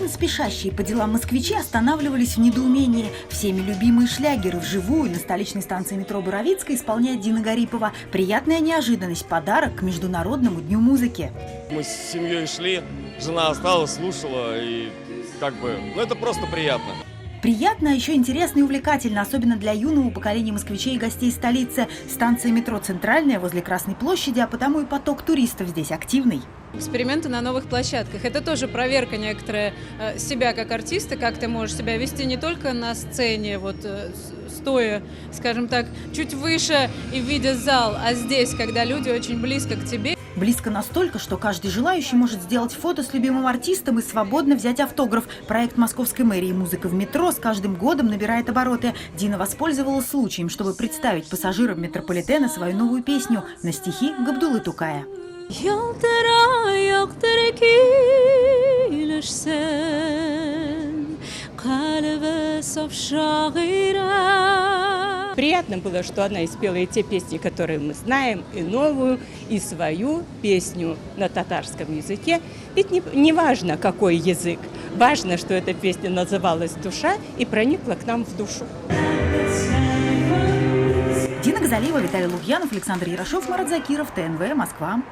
Вечно спешащие по делам москвичи останавливались в недоумении. Всеми любимые шлягеры вживую на столичной станции метро Боровицкая исполняет Дина Гарипова. Приятная неожиданность – подарок к Международному дню музыки. Мы с семьей шли, жена осталась, слушала, и это просто приятно. Приятно, а еще интересно и увлекательно, особенно для юного поколения москвичей и гостей столицы. Станция метро центральная возле Красной площади, а потому и поток туристов здесь активный. Эксперименты на новых площадках – это тоже проверка некоторая себя как артиста, как ты можешь себя вести не только на сцене, стоя, скажем так, чуть выше и видя зал, а здесь, когда люди очень близко к тебе. Близко настолько, что каждый желающий может сделать фото с любимым артистом и свободно взять автограф. Проект Московской мэрии «Музыка в метро» с каждым годом набирает обороты. Дина воспользовалась случаем, чтобы представить пассажирам метрополитена свою новую песню на стихи Габдуллы Тукая. Приятно было, что она испела и те песни, которые мы знаем, и новую, и свою песню на татарском языке. Ведь не важно, какой язык. Важно, что эта песня называлась «Душа» и проникла к нам в душу. Дина Газалиева, Виталий Лукьянов, Александр Ярошов, Марат Закиров, ТНВ, Москва.